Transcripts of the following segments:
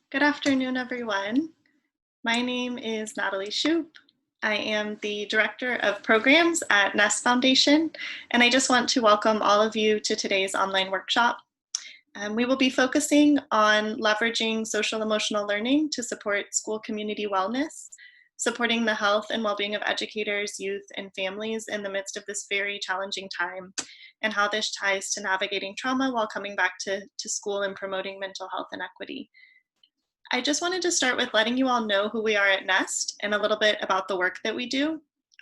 Good afternoon, everyone. My name is Natalie Shoup. I am the Director of Programs at Nest Foundation, and I just want to welcome all of you to today's online workshop. We will be focusing on leveraging social emotional learning to support school community wellness, supporting the health and well-being of educators, youth, and families in the midst of this very challenging time, and how this ties to navigating trauma while coming back to school and promoting mental health and equity. I just wanted to start with letting you all know who we are at Nest and a little bit about the work that we do.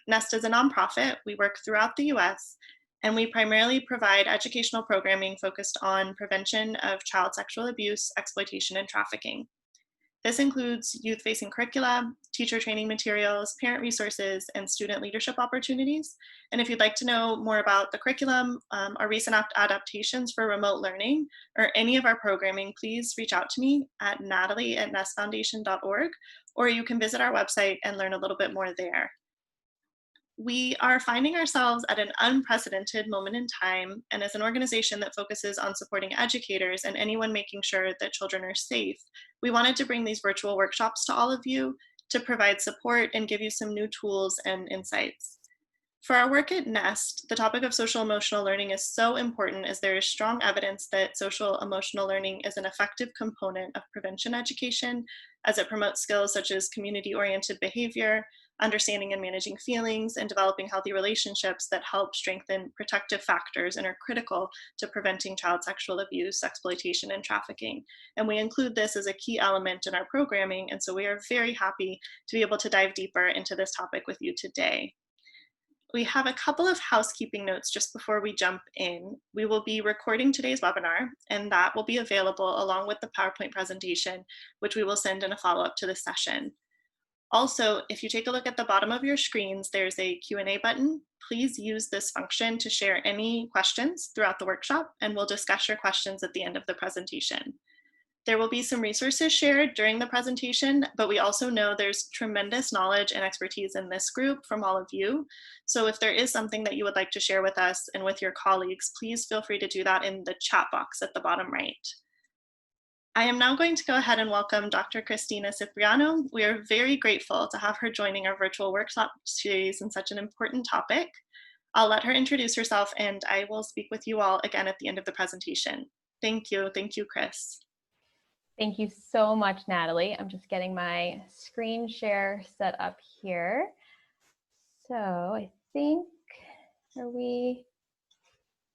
Nest is a nonprofit. We work throughout the US, and we primarily provide educational programming focused on prevention of child sexual abuse, exploitation, and trafficking. This includes youth-facing curricula, teacher training materials, parent resources, and student leadership opportunities. And if you'd like to know more about the curriculum, our recent adaptations for remote learning, or any of our programming, please reach out to me at natalie@nestfoundation.org, or you can visit our website and learn a little bit more there. We are finding ourselves at an unprecedented moment in time, and as an organization that focuses on supporting educators and anyone making sure that children are safe, we wanted to bring these virtual workshops to all of you to provide support and give you some new tools and insights. For our work at Nest, the topic of social emotional learning is so important as there is strong evidence that social emotional learning is an effective component of prevention education as it promotes skills such as community-oriented behavior, understanding and managing feelings, and developing healthy relationships that help strengthen protective factors and are critical to preventing child sexual abuse, exploitation, and trafficking. And we include this as a key element in our programming, and so we are very happy to be able to dive deeper into this topic with you today. We have a couple of housekeeping notes just before we jump in. We will be recording today's webinar, and that will be available along with the PowerPoint presentation, which we will send in a follow-up to the session. Also, if you take a look at the bottom of your screens, there's a Q&A button. Please use this function to share any questions throughout the workshop, and we'll discuss your questions at the end of the presentation. There will be some resources shared during the presentation, but we also know there's tremendous knowledge and expertise in this group from all of you. So if there is something that you would like to share with us and with your colleagues, please feel free to do that in the chat box at the bottom right. I am now going to go ahead and welcome Dr. Cristina Cipriano. We are very grateful to have her joining our virtual workshop series in such an important topic. I'll let her introduce herself, and I will speak with you all again at the end of the presentation. Thank you, Chris. Thank you so much, Natalie. I'm just getting my screen share set up here. So I think,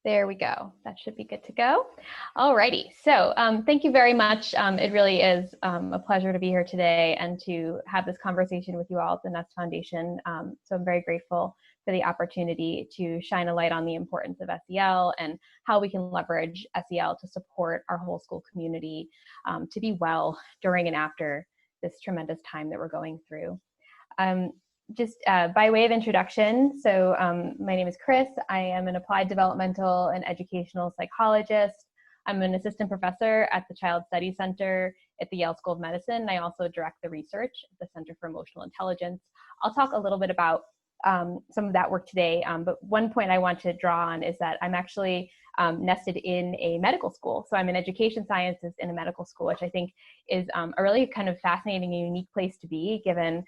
there we go. That should be good to go. Alrighty, so thank you very much. It really is a pleasure to be here today and to have this conversation with you all at the Nest Foundation. So I'm very grateful for the opportunity to shine a light on the importance of SEL and how we can leverage SEL to support our whole school community to be well during and after this tremendous time that we're going through. Just by way of introduction, so my name is Chris. I am an applied developmental and educational psychologist. I'm an assistant professor at the Child Studies Center at the Yale School of Medicine. I also direct the research at the Center for Emotional Intelligence. I'll talk a little bit about some of that work today, but one point I want to draw on is that I'm actually nested in a medical school. So I'm in education sciences in a medical school, which I think is a really kind of fascinating and unique place to be, given,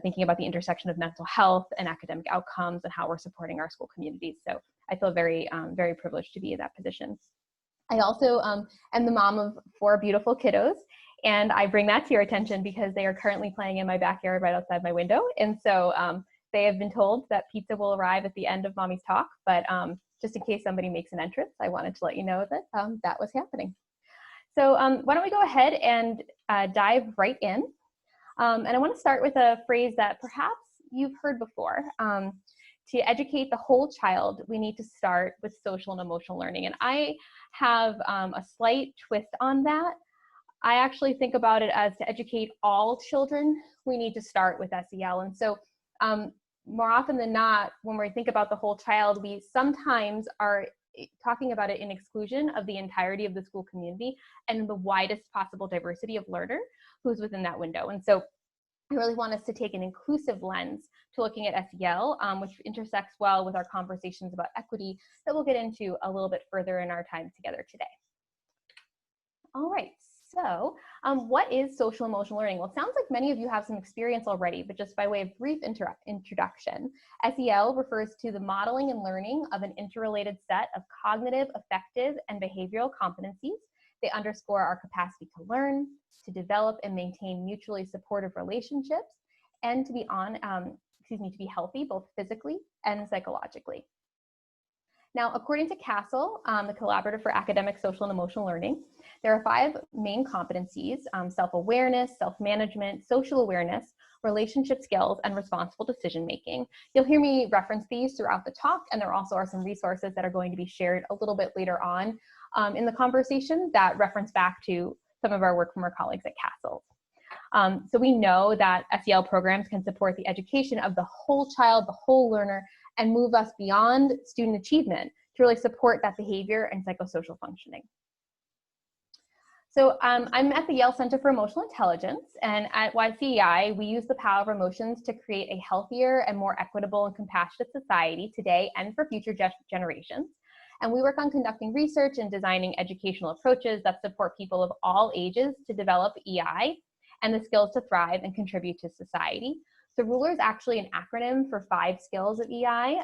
thinking about the intersection of mental health and academic outcomes and how we're supporting our school communities. So I feel very, very privileged to be in that position. I also am the mom of 4 beautiful kiddos, and I bring that to your attention because they are currently playing in my backyard right outside my window. And so they have been told that pizza will arrive at the end of Mommy's talk, but just in case somebody makes an entrance, I wanted to let you know that that was happening. So why don't we go ahead and dive right in. And I want to start with a phrase that perhaps you've heard before. To educate the whole child, we need to start with social and emotional learning. And I have a slight twist on that. I actually think about it as to educate all children, we need to start with SEL. And so more often than not, when we think about the whole child, we sometimes are talking about it in exclusion of the entirety of the school community and the widest possible diversity of learner who's within that window. And so I really want us to take an inclusive lens to looking at SEL, which intersects well with our conversations about equity that we'll get into a little bit further in our time together today. All right, So what is social emotional learning? Well, it sounds like many of you have some experience already, but just by way of brief introduction, SEL refers to the modeling and learning of an interrelated set of cognitive, affective, and behavioral competencies. They underscore our capacity to learn, to develop and maintain mutually supportive relationships, and to be to be healthy both physically and psychologically. Now, according to CASEL, the Collaborative for Academic, Social, and Emotional Learning, there are 5 main competencies: self-awareness, self-management, social awareness, relationship skills, and responsible decision-making. You'll hear me reference these throughout the talk, and there also are some resources that are going to be shared a little bit later on in the conversation that reference back to some of our work from our colleagues at CASEL. So we know that SEL programs can support the education of the whole child, the whole learner, and move us beyond student achievement to really support that behavior and psychosocial functioning. So I'm at the Yale Center for Emotional Intelligence, and at YCEI, we use the power of emotions to create a healthier and more equitable and compassionate society today and for future generations. And we work on conducting research and designing educational approaches that support people of all ages to develop EI and the skills to thrive and contribute to society. So RULER is actually an acronym for 5 skills of EI: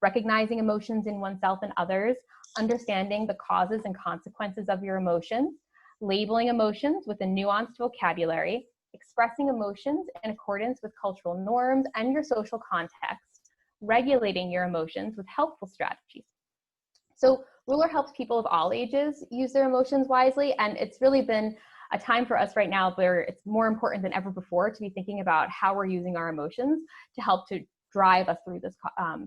recognizing emotions in oneself and others, understanding the causes and consequences of your emotions, labeling emotions with a nuanced vocabulary, expressing emotions in accordance with cultural norms and your social context, regulating your emotions with helpful strategies. So RULER helps people of all ages use their emotions wisely, and it's really been a time for us right now where it's more important than ever before to be thinking about how we're using our emotions to help to drive us through this,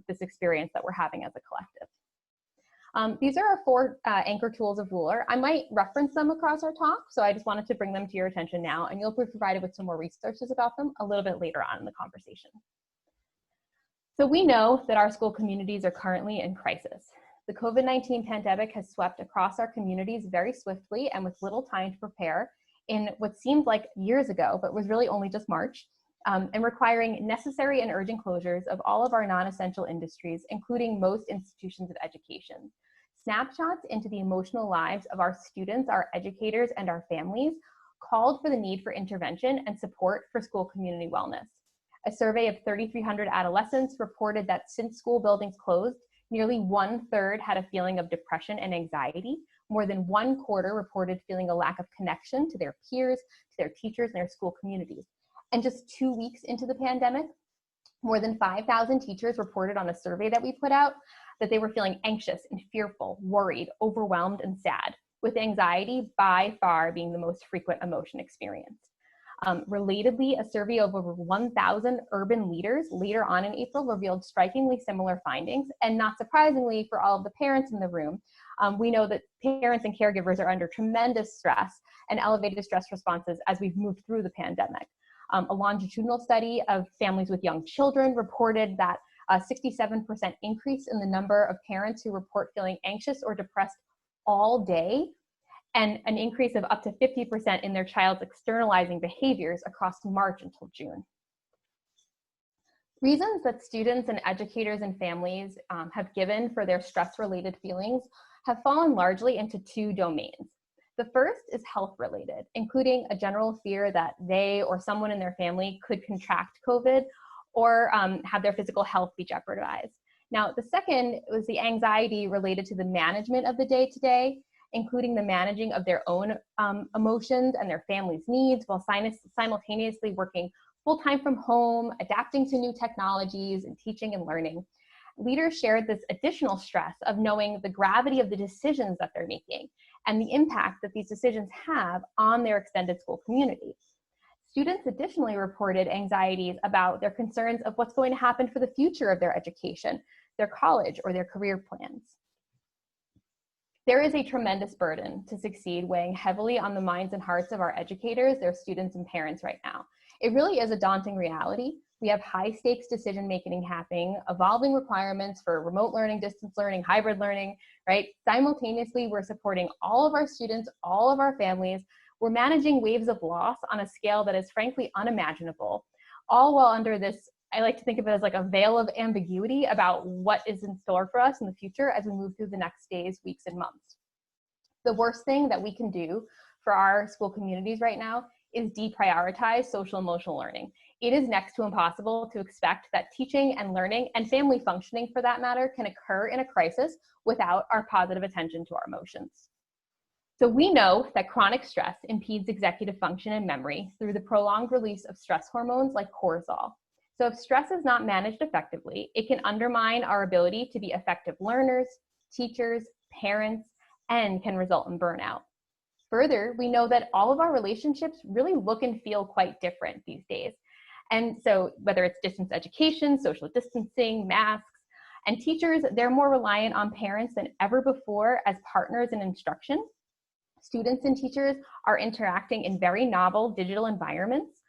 this experience that we're having as a collective. These are our 4 anchor tools of RULER. I might reference them across our talk, so I just wanted to bring them to your attention now, and you'll be provided with some more resources about them a little bit later on in the conversation. So we know that our school communities are currently in crisis. The COVID-19 pandemic has swept across our communities very swiftly and with little time to prepare in what seemed like years ago, but was really only just March, and requiring necessary and urgent closures of all of our non-essential industries, including most institutions of education. Snapshots into the emotional lives of our students, our educators, and our families called for the need for intervention and support for school community wellness. A survey of 3,300 adolescents reported that since school buildings closed, nearly 1/3 had a feeling of depression and anxiety. More than 1/4 reported feeling a lack of connection to their peers, to their teachers, and their school communities. And just 2 weeks into the pandemic, more than 5,000 teachers reported on a survey that we put out that they were feeling anxious and fearful, worried, overwhelmed, and sad, with anxiety by far being the most frequent emotion experienced. Relatedly, a survey of over 1,000 urban leaders later on in April revealed strikingly similar findings. And not surprisingly for all of the parents in the room, we know that parents and caregivers are under tremendous stress and elevated stress responses as we've moved through the pandemic. A longitudinal study of families with young children reported that a 67% increase in the number of parents who report feeling anxious or depressed all day, and an increase of up to 50% in their child's externalizing behaviors across March until June. Reasons that students and educators and families have given for their stress-related feelings have fallen largely into 2 domains. The first is health-related, including a general fear that they or someone in their family could contract COVID or have their physical health be jeopardized. Now, the second was the anxiety related to the management of the day-to-day, including the managing of their own emotions and their family's needs while simultaneously working full-time from home, adapting to new technologies, and teaching and learning. Leaders shared this additional stress of knowing the gravity of the decisions that they're making and the impact that these decisions have on their extended school community. Students additionally reported anxieties about their concerns of what's going to happen for the future of their education, their college, or their career plans. There is a tremendous burden to succeed weighing heavily on the minds and hearts of our educators, their students, and parents right now. It really is a daunting reality. We have high stakes decision making happening, evolving requirements for remote learning, distance learning, hybrid learning, right? Simultaneously, we're supporting all of our students, all of our families. We're managing waves of loss on a scale that is frankly unimaginable, all while under this, I like to think of it as like a veil of ambiguity about what is in store for us in the future as we move through the next days, weeks, and months. The worst thing that we can do for our school communities right now is deprioritize social emotional learning. It is next to impossible to expect that teaching and learning and family functioning for that matter can occur in a crisis without our positive attention to our emotions. So we know that chronic stress impedes executive function and memory through the prolonged release of stress hormones like cortisol. So if stress is not managed effectively, it can undermine our ability to be effective learners, teachers, parents, and can result in burnout. Further, we know that all of our relationships really look and feel quite different these days. And so whether it's distance education, social distancing, masks, and teachers, they're more reliant on parents than ever before as partners in instruction. Students and teachers are interacting in very novel digital environments.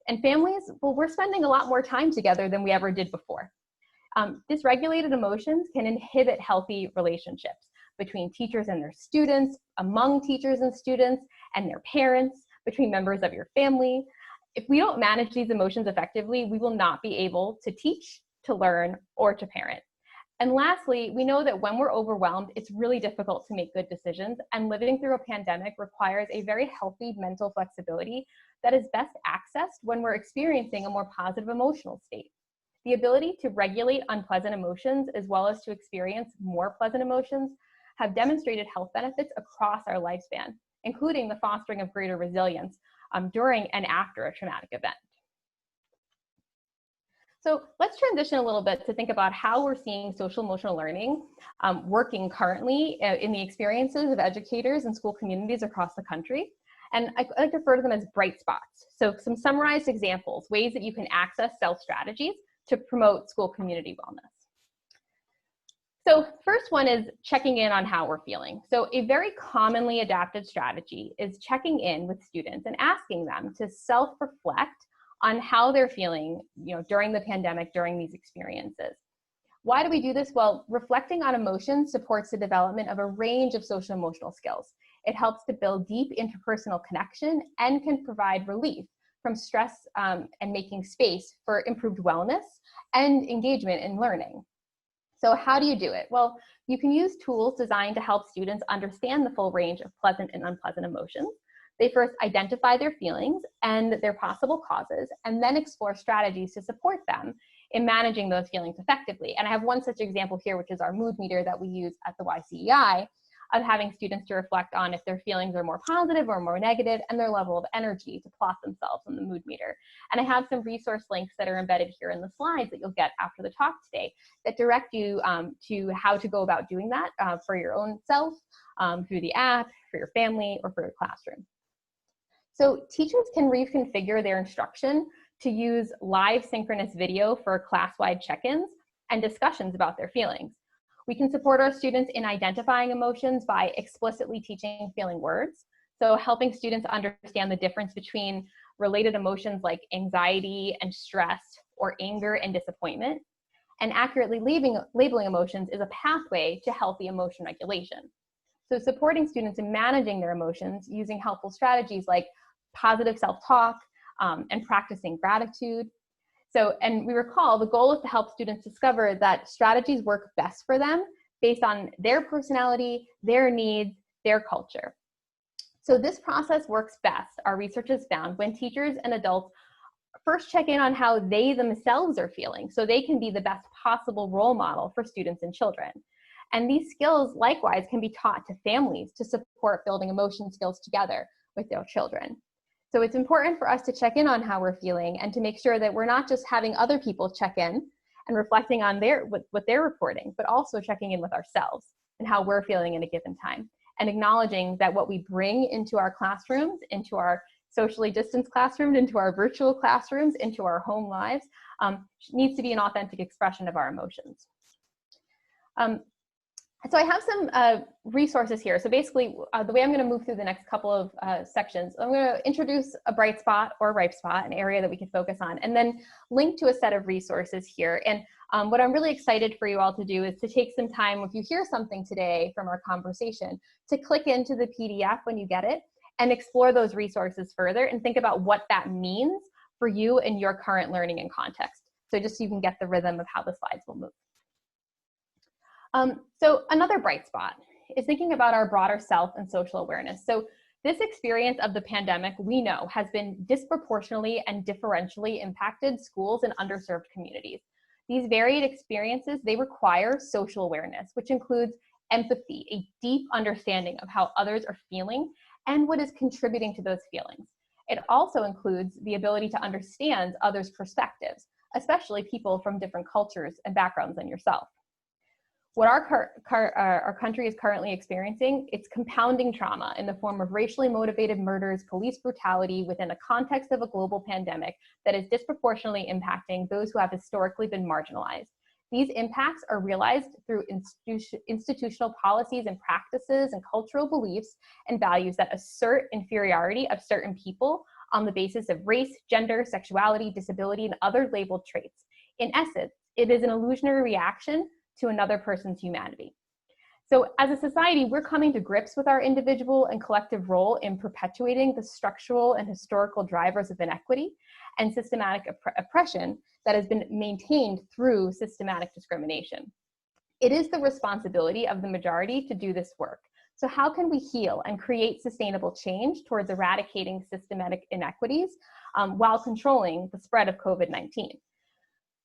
And families, well, we're spending a lot more time together than we ever did before. Dysregulated emotions can inhibit healthy relationships between teachers and their students, among teachers and students, and their parents, between members of your family. If we don't manage these emotions effectively, we will not be able to teach, to learn, or to parent. And lastly, we know that when we're overwhelmed, it's really difficult to make good decisions, and living through a pandemic requires a very healthy mental flexibility that is best accessed when we're experiencing a more positive emotional state. The ability to regulate unpleasant emotions as well as to experience more pleasant emotions have demonstrated health benefits across our lifespan, including the fostering of greater resilience during and after a traumatic event. So let's transition a little bit to think about how we're seeing social emotional learning working currently in the experiences of educators and school communities across the country. And I like to refer to them as bright spots. So some summarized examples, ways that you can access SEL strategies to promote school community wellness. So first one is checking in on how we're feeling. So a very commonly adapted strategy is checking in with students and asking them to self-reflect on how they're feeling, during the pandemic, during these experiences. Why do we do this? Well, reflecting on emotions supports the development of a range of social emotional skills. It helps to build deep interpersonal connection and can provide relief from stress and making space for improved wellness and engagement in learning. So how do you do it? Well, you can use tools designed to help students understand the full range of pleasant and unpleasant emotions. They first identify their feelings and their possible causes, and then explore strategies to support them in managing those feelings effectively. And I have one such example here, which is our mood meter that we use at the YCEI, of having students to reflect on if their feelings are more positive or more negative and their level of energy to plot themselves on the mood meter. And I have some resource links that are embedded here in the slides that you'll get after the talk today that direct you to how to go about doing that for your own self, through the app, for your family, or for your classroom. So teachers can reconfigure their instruction to use live synchronous video for class-wide check-ins and discussions about their feelings. We can support our students in identifying emotions by explicitly teaching feeling words. So helping students understand the difference between related emotions like anxiety and stress, or anger and disappointment. And accurately labeling emotions is a pathway to healthy emotion regulation. So supporting students in managing their emotions using helpful strategies like positive self-talk and practicing gratitude. So, and we recall the goal is to help students discover that strategies work best for them based on their personality, their needs, their culture. So this process works best, our research has found, when teachers and adults first check in on how they themselves are feeling so they can be the best possible role model for students and children. And these skills likewise can be taught to families to support building emotion skills together with their children. So it's important for us to check in on how we're feeling and to make sure that we're not just having other people check in and reflecting on what they're reporting, but also checking in with ourselves and how we're feeling in a given time, and acknowledging that what we bring into our classrooms, into our socially distanced classrooms, into our virtual classrooms, into our home lives, needs to be an authentic expression of our emotions. So I have some resources here. So basically, the way I'm going to move through the next couple of sections, I'm going to introduce a bright spot or ripe spot, an area that we can focus on, and then link to a set of resources here. And what I'm really excited for you all to do is to take some time, if you hear something today from our conversation, to click into the PDF when you get it and explore those resources further and think about what that means for you and your current learning and context. So just so you can get the rhythm of how the slides will move. So another bright spot is thinking about our broader self and social awareness. So This experience of the pandemic, we know, has been disproportionately and differentially impacted schools and underserved communities. These varied experiences, they require social awareness, which includes empathy, a deep understanding of how others are feeling and what is contributing to those feelings. It also includes the ability to understand others' perspectives, especially people from different cultures and backgrounds than yourself. What our country is currently experiencing, it's compounding trauma in the form of racially motivated murders, police brutality within the context of a global pandemic that is disproportionately impacting those who have historically been marginalized. These impacts are realized through institutional policies and practices and cultural beliefs and values that assert inferiority of certain people on the basis of race, gender, sexuality, disability, and other labeled traits. In essence, it is an illusionary reaction to another person's humanity. So as a society, we're coming to grips with our individual and collective role in perpetuating the structural and historical drivers of inequity and systematic oppression that has been maintained through systematic discrimination. It is the responsibility of the majority to do this work. So how can we heal and create sustainable change towards eradicating systematic inequities while controlling the spread of COVID-19?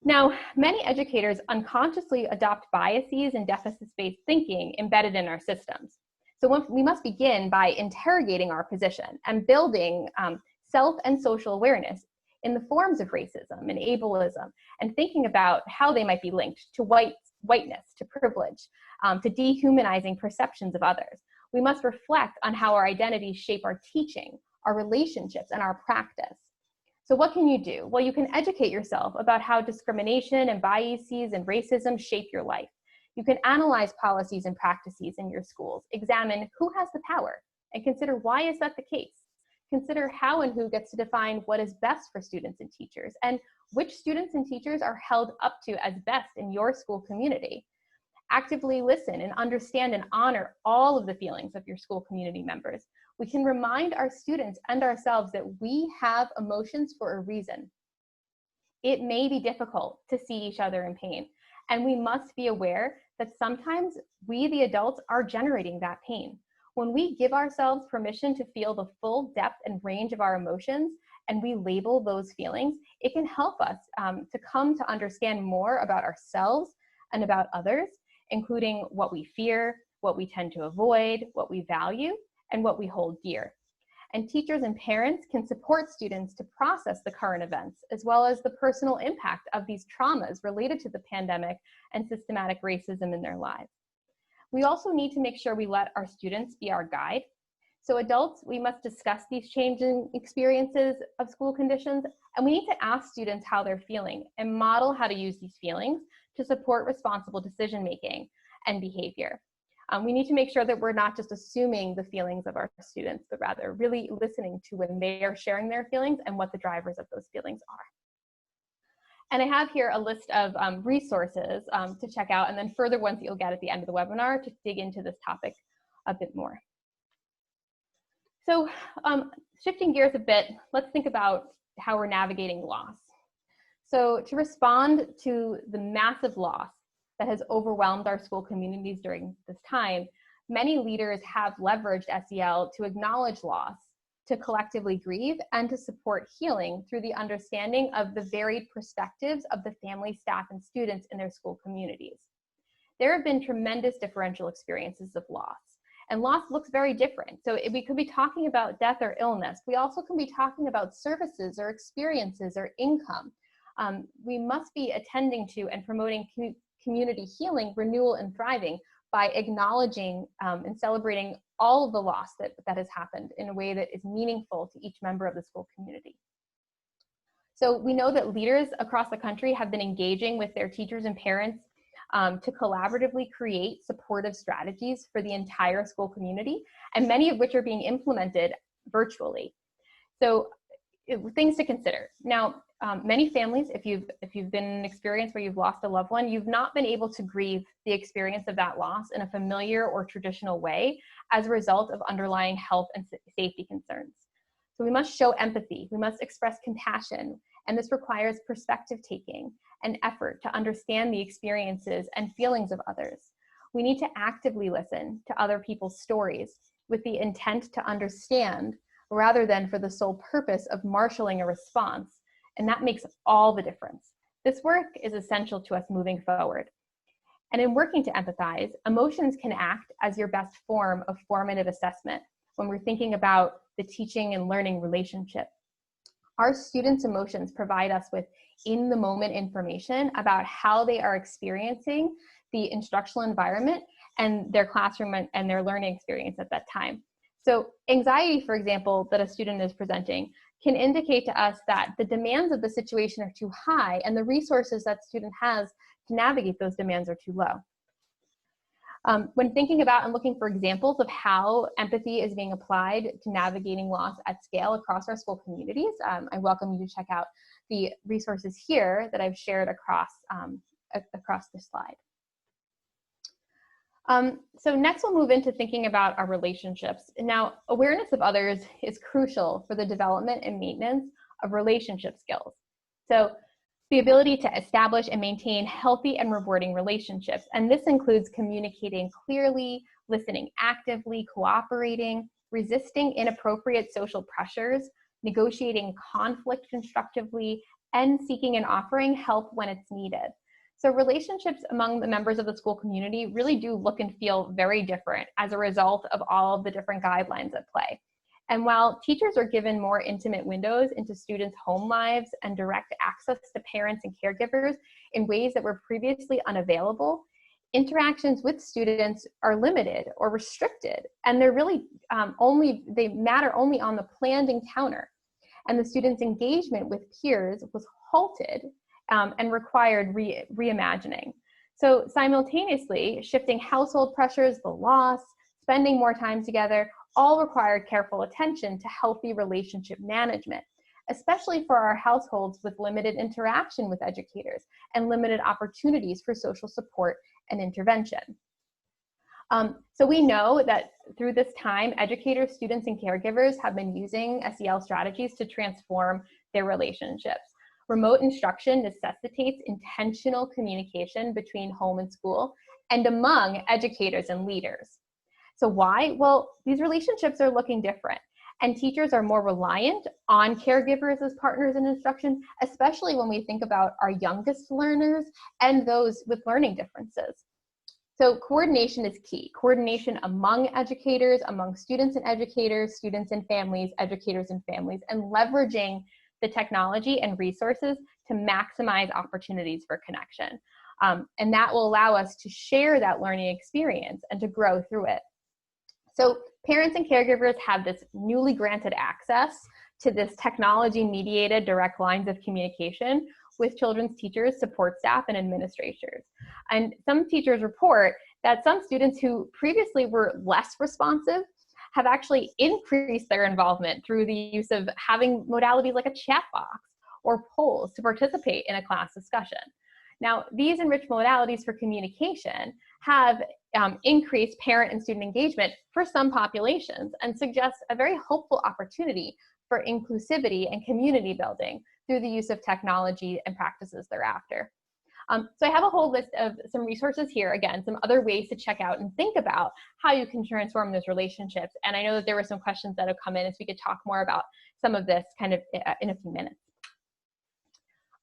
Now, many educators unconsciously adopt biases and deficit-based thinking embedded in our systems. So we must begin by interrogating our position and building self and social awareness in the forms of racism and ableism, and thinking about how they might be linked to whiteness, to privilege, to dehumanizing perceptions of others. We must reflect on how our identities shape our teaching, our relationships, and our practice. So what can you do? Well, you can educate yourself about how discrimination and biases and racism shape your life. You can analyze policies and practices in your schools, examine who has the power, and consider why is that the case. Consider how and who gets to define what is best for students and teachers, and which students and teachers are held up to as best in your school community. Actively listen and understand and honor all of the feelings of your school community members. We can remind our students and ourselves that we have emotions for a reason. It may be difficult to see each other in pain, and we must be aware that sometimes we, the adults, are generating that pain. When we give ourselves permission to feel the full depth and range of our emotions, and we label those feelings, it can help us to come to understand more about ourselves and about others, including what we fear, what we tend to avoid, what we value, and what we hold dear. And teachers and parents can support students to process the current events, as well as the personal impact of these traumas related to the pandemic and systematic racism in their lives. We also need to make sure we let our students be our guide. So adults, we must discuss these changing experiences of school conditions, and we need to ask students how they're feeling and model how to use these feelings to support responsible decision-making and behavior. We need to make sure that we're not just assuming the feelings of our students, but rather really listening to when they are sharing their feelings and what the drivers of those feelings are. And I have here a list of resources to check out, and then further ones that you'll get at the end of the webinar to dig into this topic a bit more. So shifting gears a bit, let's think about how we're navigating loss. So to respond to the massive loss that has overwhelmed our school communities during this time, many leaders have leveraged SEL to acknowledge loss, to collectively grieve, and to support healing through the understanding of the varied perspectives of the family, staff, and students in their school communities. There have been tremendous differential experiences of loss, and loss looks very different. So we could be talking about death or illness. We also can be talking about services or experiences or income. We must be attending to and promoting community healing, renewal, and thriving by acknowledging and celebrating all of the loss that has happened in a way that is meaningful to each member of the school community. So we know that leaders across the country have been engaging with their teachers and parents to collaboratively create supportive strategies for the entire school community, and many of which are being implemented virtually. So things to consider. Now, many families, if you've been in an experience where you've lost a loved one, you've not been able to grieve the experience of that loss in a familiar or traditional way as a result of underlying health and safety concerns. So we must show empathy, we must express compassion, and this requires perspective taking and effort to understand the experiences and feelings of others. We need to actively listen to other people's stories. with the intent to understand rather than for the sole purpose of marshaling a response. And that makes all the difference. This work is essential to us moving forward. And in working to empathize, emotions can act as your best form of formative assessment when we're thinking about the teaching and learning relationship. Our students' emotions provide us with in-the-moment information about how they are experiencing the instructional environment and their classroom and their learning experience at that time. So anxiety, for example, that a student is presenting can indicate to us that the demands of the situation are too high and the resources that student has to navigate those demands are too low. When thinking about and looking for examples of how empathy is being applied to navigating loss at scale across our school communities, I welcome you to check out the resources here that I've shared across this slide. So next we'll move into thinking about our relationships. Now, awareness of others is crucial for the development and maintenance of relationship skills. So the ability to establish and maintain healthy and rewarding relationships. And this includes communicating clearly, listening actively, cooperating, resisting inappropriate social pressures, negotiating conflict constructively, and seeking and offering help when it's needed. So relationships among the members of the school community really do look and feel very different as a result of all of the different guidelines at play. And while teachers are given more intimate windows into students' home lives and direct access to parents and caregivers in ways that were previously unavailable, interactions with students are limited or restricted, and they're really they matter only on the planned encounter. And the students' engagement with peers was halted and required reimagining. So simultaneously, shifting household pressures, the loss, spending more time together, all required careful attention to healthy relationship management, especially for our households with limited interaction with educators and limited opportunities for social support and intervention. So we know that through this time, educators, students, and caregivers have been using SEL strategies to transform their relationships. Remote instruction necessitates intentional communication between home and school and among educators and leaders. So why? Well, these relationships are looking different, and teachers are more reliant on caregivers as partners in instruction, especially when we think about our youngest learners and those with learning differences. So coordination is key. Coordination among educators, among students and educators, students and families, educators and families, and leveraging the technology and resources to maximize opportunities for connection. And that will allow us to share that learning experience and to grow through it. So parents and caregivers have this newly granted access to this technology-mediated direct lines of communication with children's teachers, support staff, and administrators. And some teachers report that some students who previously were less responsive have actually increased their involvement through the use of having modalities like a chat box or polls to participate in a class discussion. Now, these enriched modalities for communication have increased parent and student engagement for some populations and suggest a very hopeful opportunity for inclusivity and community building through the use of technology and practices thereafter. So I have a whole list of some resources here, again, some other ways to check out and think about how you can transform those relationships. And I know that there were some questions that have come in, so we could talk more about some of this kind of in a few minutes.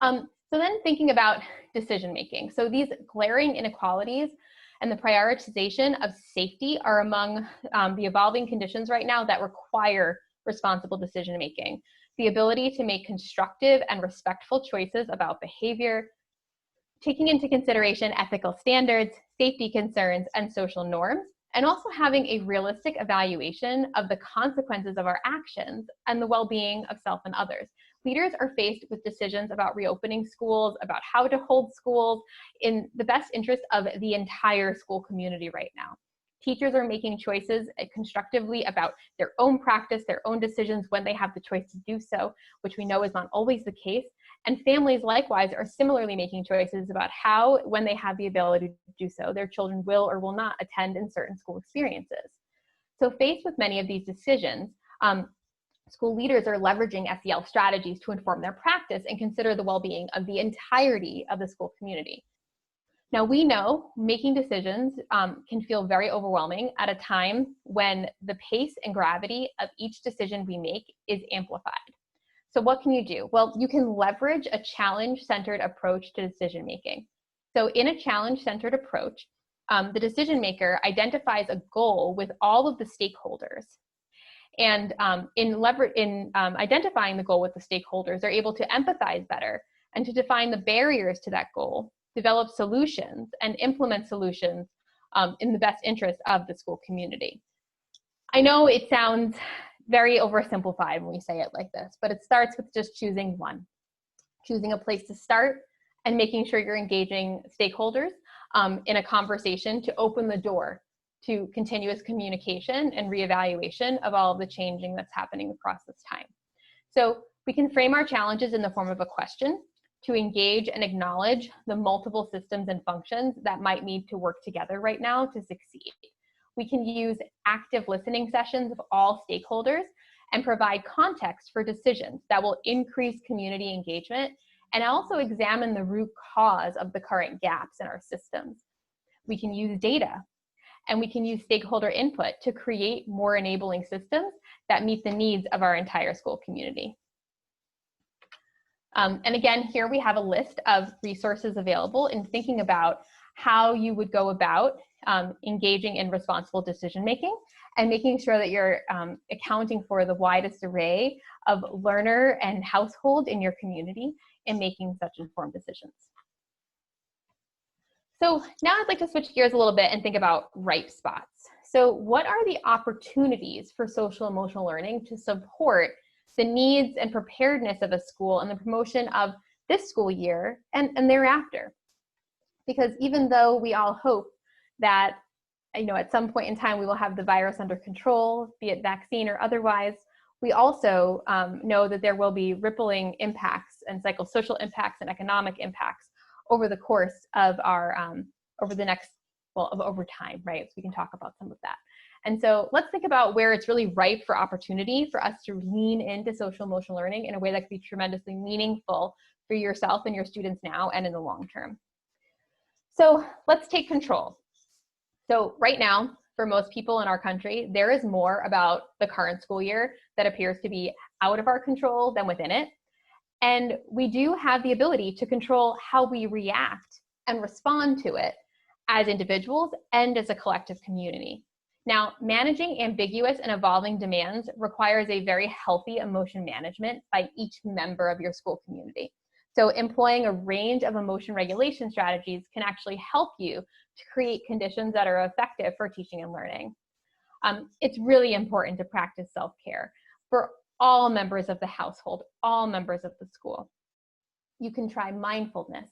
So then thinking about decision-making. So these glaring inequalities and the prioritization of safety are among the evolving conditions right now that require responsible decision-making. The ability to make constructive and respectful choices about behavior, taking into consideration ethical standards, safety concerns, and social norms, and also having a realistic evaluation of the consequences of our actions and the well-being of self and others. Leaders are faced with decisions about reopening schools, about how to hold schools in the best interest of the entire school community right now. Teachers are making choices constructively about their own practice, their own decisions when they have the choice to do so, which we know is not always the case. And families likewise are similarly making choices about how, when they have the ability to do so, their children will or will not attend in certain school experiences. So faced with many of these decisions, school leaders are leveraging SEL strategies to inform their practice and consider the well-being of the entirety of the school community. Now, we know making decisions can feel very overwhelming at a time when the pace and gravity of each decision we make is amplified. So what can you do? Well, you can leverage a challenge-centered approach to decision making. So in a challenge-centered approach, the decision maker identifies a goal with all of the stakeholders. And in identifying the goal with the stakeholders, they're able to empathize better and to define the barriers to that goal, develop solutions, and implement solutions in the best interest of the school community. I know it sounds very oversimplified when we say it like this, but it starts with just choosing one, choosing a place to start and making sure you're engaging stakeholders in a conversation to open the door to continuous communication and reevaluation of all of the changing that's happening across this time. So we can frame our challenges in the form of a question to engage and acknowledge the multiple systems and functions that might need to work together right now to succeed. We can use active listening sessions of all stakeholders and provide context for decisions that will increase community engagement and also examine the root cause of the current gaps in our systems. We can use data and we can use stakeholder input to create more enabling systems that meet the needs of our entire school community. And again, here we have a list of resources available in thinking about how you would go about engaging in responsible decision making and making sure that you're accounting for the widest array of learner and household in your community in making such informed decisions. So now I'd like to switch gears a little bit and think about ripe spots. So what are the opportunities for social emotional learning to support the needs and preparedness of a school and the promotion of this school year and thereafter? Because even though we all hope that, at some point in time we will have the virus under control, be it vaccine or otherwise, we also know that there will be rippling impacts and psychosocial impacts and economic impacts over the course of our, over time, right? So we can talk about some of that. And so let's think about where it's really ripe for opportunity for us to lean into social emotional learning in a way that could be tremendously meaningful for yourself and your students now and in the long term. So let's take control. So right now, for most people in our country, there is more about the current school year that appears to be out of our control than within it. And we do have the ability to control how we react and respond to it as individuals and as a collective community. Now, managing ambiguous and evolving demands requires a very healthy emotion management by each member of your school community. So employing a range of emotion regulation strategies can actually help you to create conditions that are effective for teaching and learning. It's really important to practice self-care for all members of the household, all members of the school. You can try mindfulness.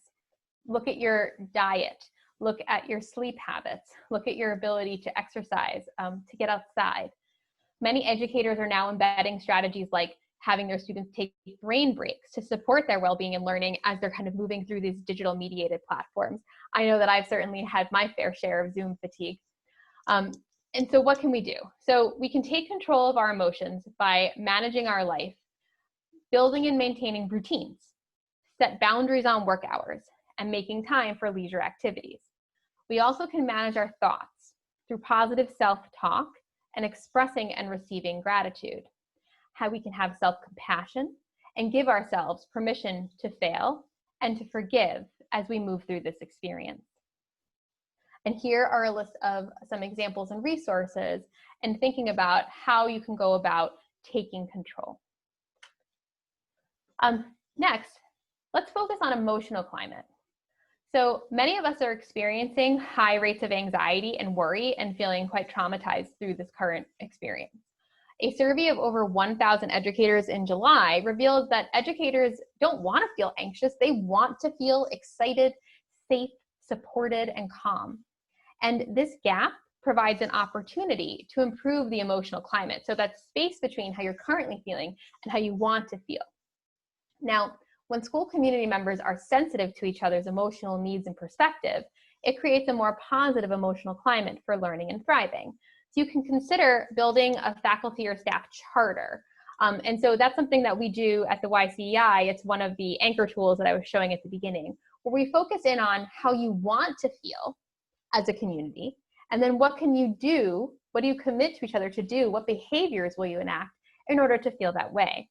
Look at your diet. Look at your sleep habits. Look at your ability to exercise, to get outside. Many educators are now embedding strategies like having their students take brain breaks to support their well-being and learning as they're kind of moving through these digital mediated platforms. I know that I've certainly had my fair share of Zoom fatigue. And so what can we do? So we can take control of our emotions by managing our life, building and maintaining routines, set boundaries on work hours, and making time for leisure activities. We also can manage our thoughts through positive self-talk and expressing and receiving gratitude. How we can have self-compassion and give ourselves permission to fail and to forgive as we move through this experience. And here are a list of some examples and resources and thinking about how you can go about taking control. Next, let's focus on emotional climate. So many of us are experiencing high rates of anxiety and worry and feeling quite traumatized through this current experience. A survey of over 1,000 educators in July revealed that educators don't want to feel anxious. They want to feel excited, safe, supported, and calm. And this gap provides an opportunity to improve the emotional climate. So that space between how you're currently feeling and how you want to feel. Now, when school community members are sensitive to each other's emotional needs and perspective, it creates a more positive emotional climate for learning and thriving. So you can consider building a faculty or staff charter. And so that's something that we do at the YCEI. It's one of the anchor tools that I was showing at the beginning, where we focus in on how you want to feel as a community, and then what can you do, what do you commit to each other to do, what behaviors will you enact in order to feel that way.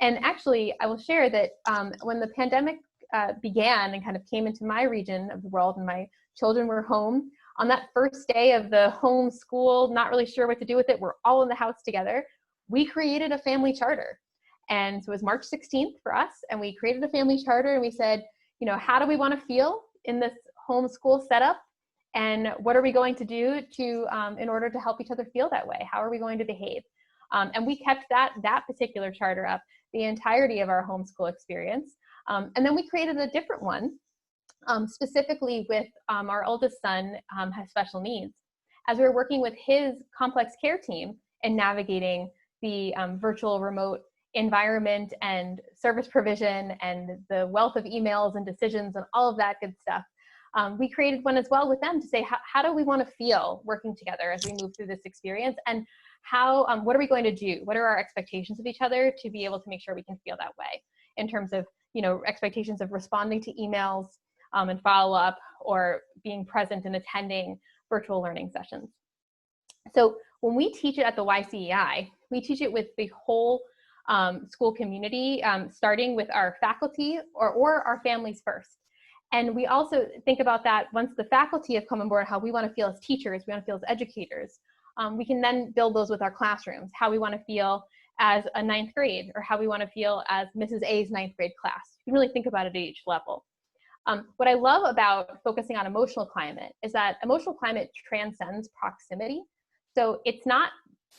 And actually, I will share that when the pandemic began and kind of came into my region of the world and my children were home, on that first day of the home school, not really sure what to do with it, we're all in the house together, we created a family charter. And so it was March 16th for us, and we created a family charter, and we said, you know, how do we want to feel in this homeschool setup? And what are we going to do to in order to help each other feel that way? How are we going to behave? And we kept that particular charter up the entirety of our homeschool experience. And then we created a different one, specifically with our oldest son has special needs. As we were working with his complex care team and navigating the virtual remote environment and service provision and the wealth of emails and decisions and all of that good stuff, we created one as well with them to say, how do we want to feel working together as we move through this experience, and how, what are we going to do? What are our expectations of each other to be able to make sure we can feel that way in terms of, you know, expectations of responding to emails and follow up, or being present and attending virtual learning sessions. So when we teach it at the YCEI, we teach it with the whole school community, starting with our faculty or our families first. And we also think about that once the faculty have come on board, how we want to feel as teachers, we want to feel as educators. We can then build those with our classrooms, how we want to feel as a 9th grade, or how we want to feel as Mrs. A's 9th grade class. You can really think about it at each level. What I love about focusing on emotional climate is that emotional climate transcends proximity. So it's not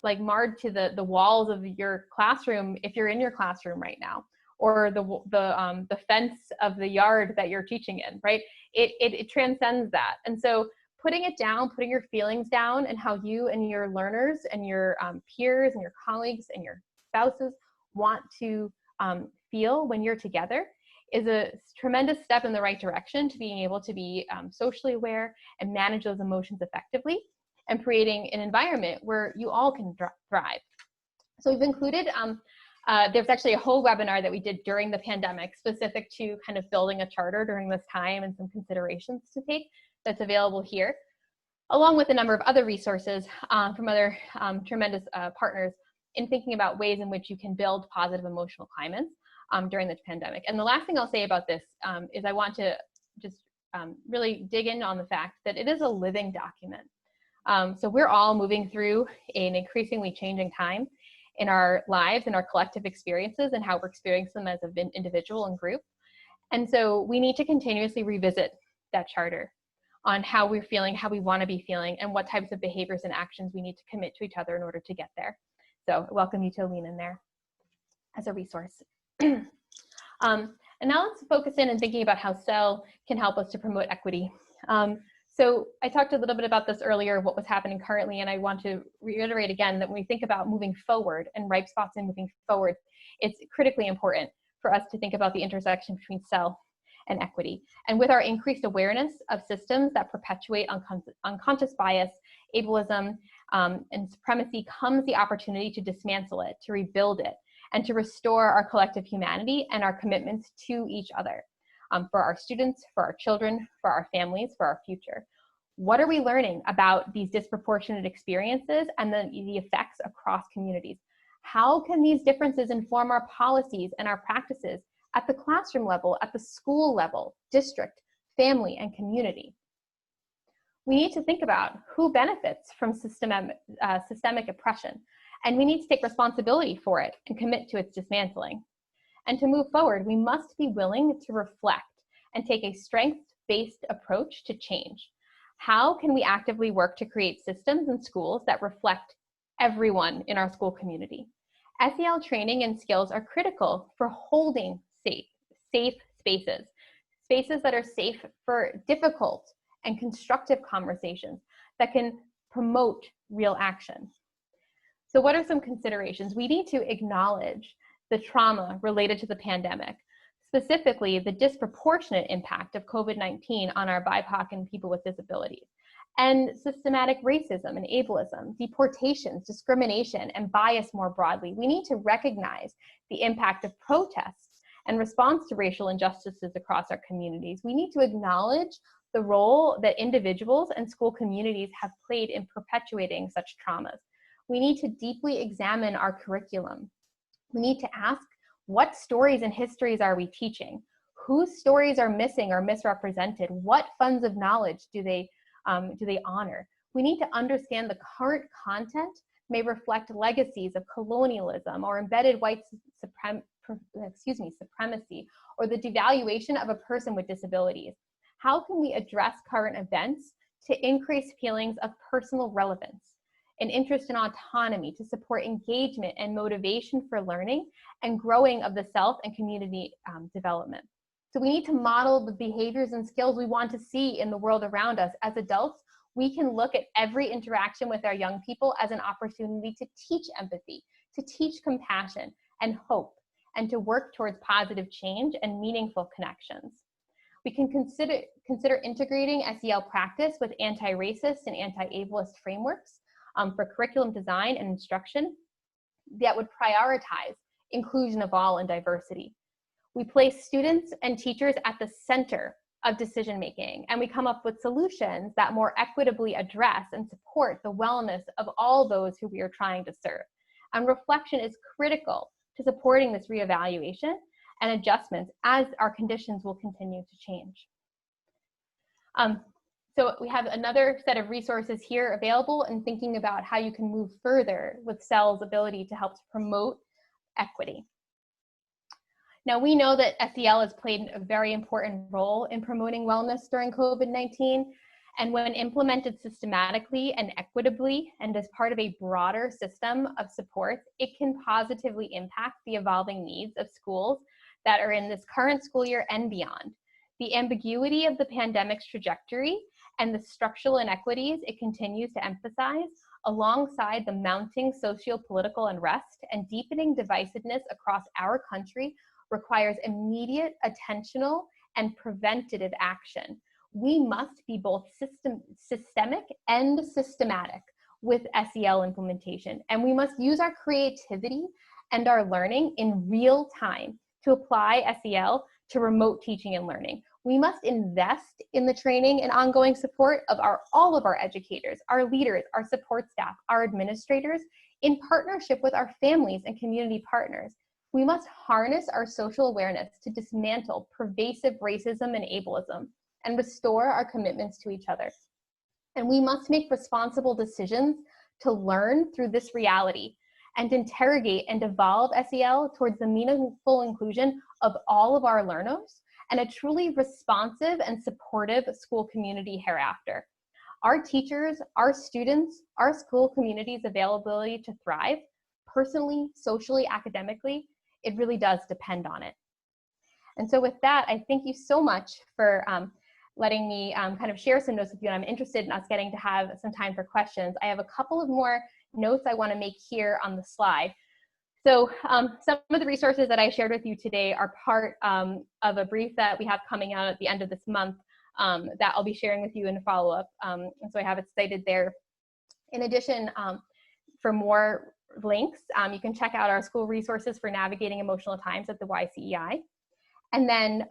like marred to the walls of your classroom if you're in your classroom right now, or the fence of the yard that you're teaching in, right? It transcends that. And so putting it down, putting your feelings down, and how you and your learners and your peers and your colleagues and your spouses want to feel when you're together is a tremendous step in the right direction to being able to be socially aware and manage those emotions effectively, and creating an environment where you all can thrive. So we've included, there's actually a whole webinar that we did during the pandemic specific to kind of building a charter during this time and some considerations to take that's available here, along with a number of other resources from other tremendous partners in thinking about ways in which you can build positive emotional climates during the pandemic. And the last thing I'll say about this is I want to just really dig in on the fact that it is a living document. So we're all moving through an increasingly changing time in our lives and our collective experiences and how we're experiencing them as an individual and group. And so we need to continuously revisit that charter on how we're feeling, how we want to be feeling, and what types of behaviors and actions we need to commit to each other in order to get there. So I welcome you to lean in there as a resource. And now let's focus in and thinking about how SEL can help us to promote equity. So I talked a little bit about this earlier, what was happening currently, and I want to reiterate again that when we think about moving forward and ripe spots in moving forward, it's critically important for us to think about the intersection between SEL and equity. And with our increased awareness of systems that perpetuate unconscious bias, ableism, and supremacy comes the opportunity to dismantle it, to rebuild it, and to restore our collective humanity and our commitments to each other, for our students, for our children, for our families, for our future. What are we learning about these disproportionate experiences and the effects across communities? How can these differences inform our policies and our practices at the classroom level, at the school level, district, family, and community? We need to think about who benefits from systemic oppression, and we need to take responsibility for it and commit to its dismantling. And to move forward, we must be willing to reflect and take a strengths-based approach to change. How can we actively work to create systems and schools that reflect everyone in our school community? SEL training and skills are critical for holding safe spaces, spaces that are safe for difficult and constructive conversations that can promote real action. So what are some considerations? We need to acknowledge the trauma related to the pandemic, specifically the disproportionate impact of COVID-19 on our BIPOC and people with disabilities, and systematic racism and ableism, deportations, discrimination, and bias more broadly. We need to recognize the impact of protests and response to racial injustices across our communities. We need to acknowledge the role that individuals and school communities have played in perpetuating such traumas. We need to deeply examine our curriculum. We need to ask, what stories and histories are we teaching? Whose stories are missing or misrepresented? What funds of knowledge do they honor? We need to understand the current content may reflect legacies of colonialism or embedded white supremacy, or the devaluation of a person with disabilities. How can we address current events to increase feelings of personal relevance, an interest in autonomy, to support engagement and motivation for learning and growing of the self and community development? So we need to model the behaviors and skills we want to see in the world around us. As adults, we can look at every interaction with our young people as an opportunity to teach empathy, to teach compassion and hope, and to work towards positive change and meaningful connections. We can consider integrating SEL practice with anti-racist and anti-ableist frameworks for curriculum design and instruction that would prioritize inclusion of all and diversity. We place students and teachers at the center of decision-making, and we come up with solutions that more equitably address and support the wellness of all those who we are trying to serve. And reflection is critical to supporting this reevaluation and adjustments as our conditions will continue to change. So we have another set of resources here available in thinking about how you can move further with SEL's ability to help to promote equity. Now, we know that SEL has played a very important role in promoting wellness during COVID-19, and when implemented systematically and equitably and as part of a broader system of supports, it can positively impact the evolving needs of schools that are in this current school year and beyond. The ambiguity of the pandemic's trajectory and the structural inequities it continues to emphasize, alongside the mounting socio-political unrest and deepening divisiveness across our country, requires immediate, attentional, and preventative action. We must be both systemic and systematic with SEL implementation, and we must use our creativity and our learning in real time to apply SEL to remote teaching and learning. We must invest in the training and ongoing support of all of our educators, our leaders, our support staff, our administrators, in partnership with our families and community partners. We must harness our social awareness to dismantle pervasive racism and ableism and restore our commitments to each other. And we must make responsible decisions to learn through this reality and interrogate and evolve SEL towards the meaningful inclusion of all of our learners and a truly responsive and supportive school community hereafter. Our teachers, our students, our school community's availability to thrive, personally, socially, academically, it really does depend on it. And so with that, I thank you so much for letting me kind of share some notes with you. And I'm interested in us getting to have some time for questions. I have a couple of more notes I want to make here on the slide. So some of the resources that I shared with you today are part of a brief that we have coming out at the end of this month that I'll be sharing with you in a follow-up. And so I have it cited there. In addition, for more links, you can check out our school resources for navigating emotional times at the YCEI. And then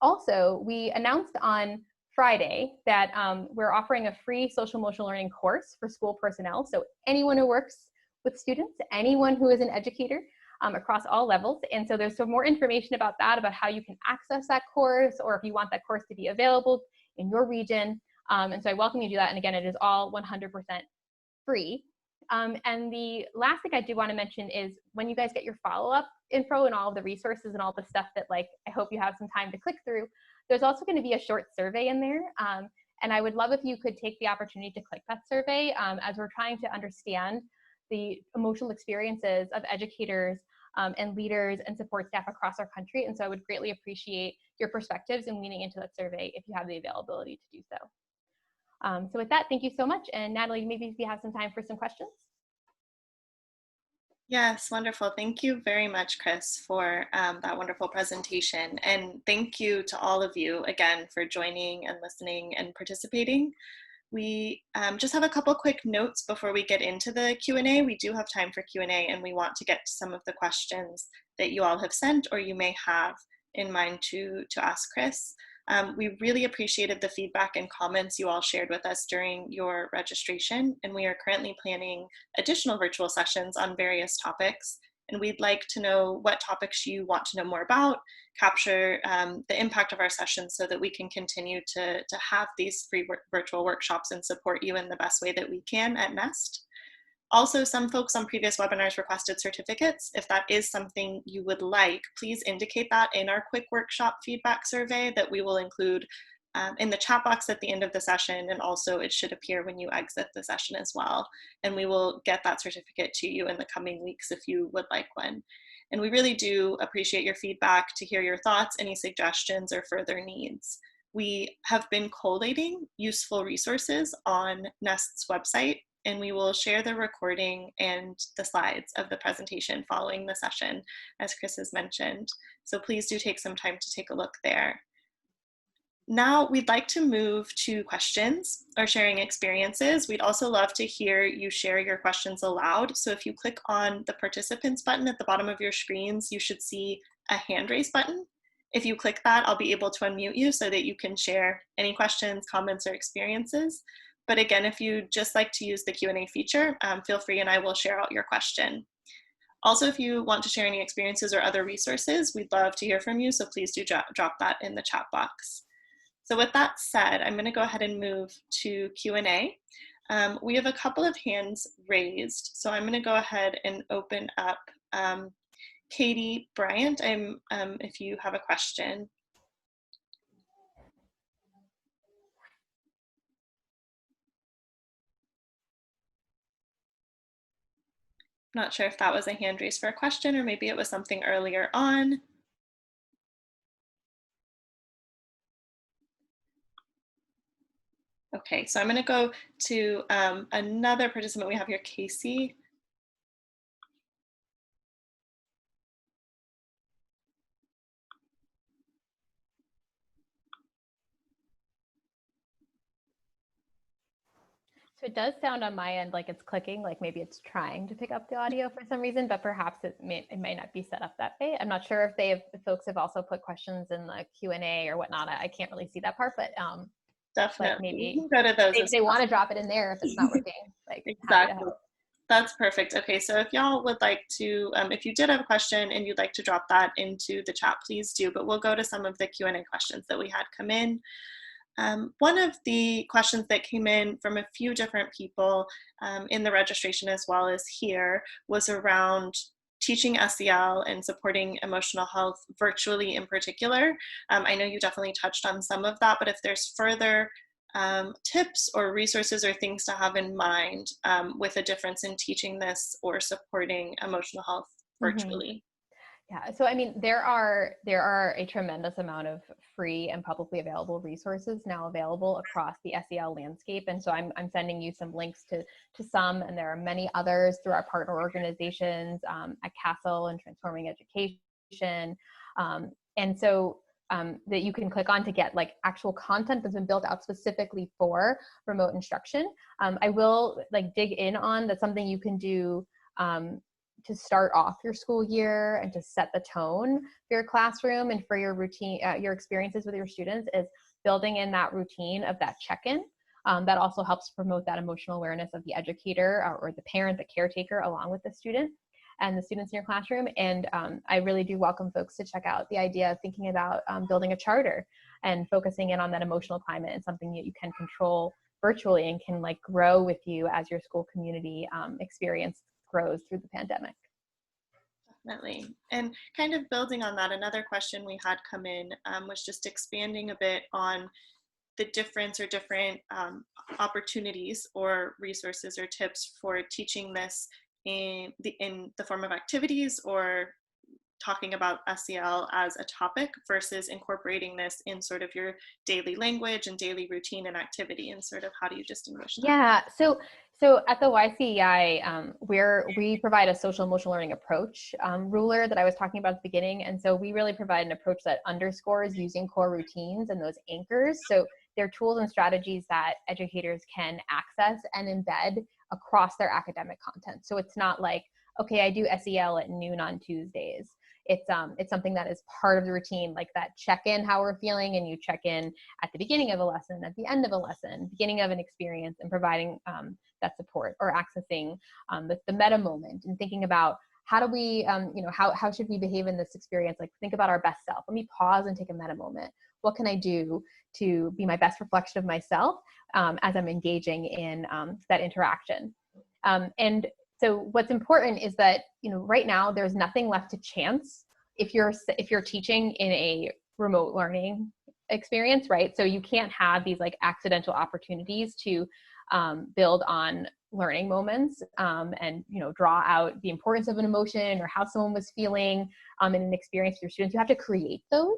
also, we announced on Friday that we're offering a free social emotional learning course for school personnel. So anyone who works with students, anyone who is an educator across all levels. And so there's some more information about that, about how you can access that course, or if you want that course to be available in your region. And so I welcome you to do that. And again, it is all 100% free. And the last thing I do want to mention is when you guys get your follow-up info and all of the resources and all the stuff that I hope you have some time to click through, there's also going to be a short survey in there. And I would love if you could take the opportunity to click that survey as we're trying to understand the emotional experiences of educators and leaders and support staff across our country. And so I would greatly appreciate your perspectives and leaning into that survey if you have the availability to do so. So with that, thank you so much. And Natalie, maybe if you have some time for some questions. Yes, wonderful. Thank you very much, Chris, for that wonderful presentation. And thank you to all of you again for joining and listening and participating. We just have a couple quick notes before we get into the Q&A. We do have time for Q&A, and we want to get to some of the questions that you all have sent or you may have in mind to ask Chris. We really appreciated the feedback and comments you all shared with us during your registration, and we are currently planning additional virtual sessions on various topics. And we'd like to know what topics you want to know more about, capture the impact of our sessions so that we can continue to have these free virtual workshops and support you in the best way that we can at Nest. Also, some folks on previous webinars requested certificates. If that is something you would like, please indicate that in our quick workshop feedback survey that we will include in the chat box at the end of the session, and also it should appear when you exit the session as well. And we will get that certificate to you in the coming weeks if you would like one. And we really do appreciate your feedback to hear your thoughts, any suggestions, or further needs. We have been collating useful resources on Nest's website, and we will share the recording and the slides of the presentation following the session, as Chris has mentioned. So please do take some time to take a look there. Now we'd like to move to questions or sharing experiences. We'd also love to hear you share your questions aloud. So if you click on the participants button at the bottom of your screens, you should see a hand raise button. If you click that, I'll be able to unmute you so that you can share any questions, comments, or experiences. But again, if you just like to use the Q&A feature, feel free and I will share out your question. Also, if you want to share any experiences or other resources, we'd love to hear from you. So please do drop that in the chat box. So with that said, I'm going to go ahead and move to Q&A. We have a couple of hands raised. So I'm going to go ahead and open up Katie Bryant, if you have a question. Not sure if that was a hand raised for a question or maybe it was something earlier on. Okay, so I'm going to go to another participant we have here, Casey. So it does sound on my end like it's clicking, like maybe it's trying to pick up the audio for some reason, but perhaps it might not be set up that way. I'm not sure if folks have also put questions in the Q&A or whatnot. I can't really see that part, but definitely like maybe you can go to those if they want to drop it in there if it's not working. Like exactly. That's perfect. Okay, so if y'all would like to, if you did have a question and you'd like to drop that into the chat, please do, but we'll go to some of the Q&A questions that we had come in. One of the questions that came in from a few different people in the registration as well as here was around teaching SEL and supporting emotional health virtually in particular. I know you definitely touched on some of that, but if there's further tips or resources or things to have in mind with a difference in teaching this or supporting emotional health virtually. Yeah, so I mean, there are a tremendous amount of free and publicly available resources now available across the SEL landscape, and so I'm sending you some links to some, and there are many others through our partner organizations at Castle and Transforming Education, and so that you can click on to get like actual content that's been built out specifically for remote instruction. I will like dig in on that's something you can do to start off your school year and to set the tone for your classroom and for your routine, your experiences with your students, is building in that routine of that check-in. That also helps promote that emotional awareness of the educator or the parent, the caretaker, along with the student and the students in your classroom. And I really do welcome folks to check out the idea of thinking about building a charter and focusing in on that emotional climate and something that you can control virtually and can like grow with you as your school community experience grows through the pandemic. Definitely. And kind of building on that, another question we had come in was just expanding a bit on the difference or different opportunities or resources or tips for teaching this in the form of activities or talking about SEL as a topic versus incorporating this in sort of your daily language and daily routine and activity, and sort of how do you distinguish that? Yeah, so at the YCEI, we provide a social emotional learning approach ruler that I was talking about at the beginning. And so we really provide an approach that underscores using core routines and those anchors. So they're tools and strategies that educators can access and embed across their academic content. So it's not like, okay, I do SEL at noon on Tuesdays. it's something that is part of the routine, like that check in how we're feeling, and you check in at the beginning of a lesson, at the end of a lesson, beginning of an experience, and providing that support, or accessing the meta moment and thinking about how do we, how should we behave in this experience? Like, think about our best self. Let me pause and take a meta moment. What can I do to be my best reflection of myself as I'm engaging in that interaction? And so what's important is that, right now there's nothing left to chance if you're teaching in a remote learning experience, right? So you can't have these like accidental opportunities to build on learning moments and draw out the importance of an emotion or how someone was feeling in an experience with your students. You have to create those.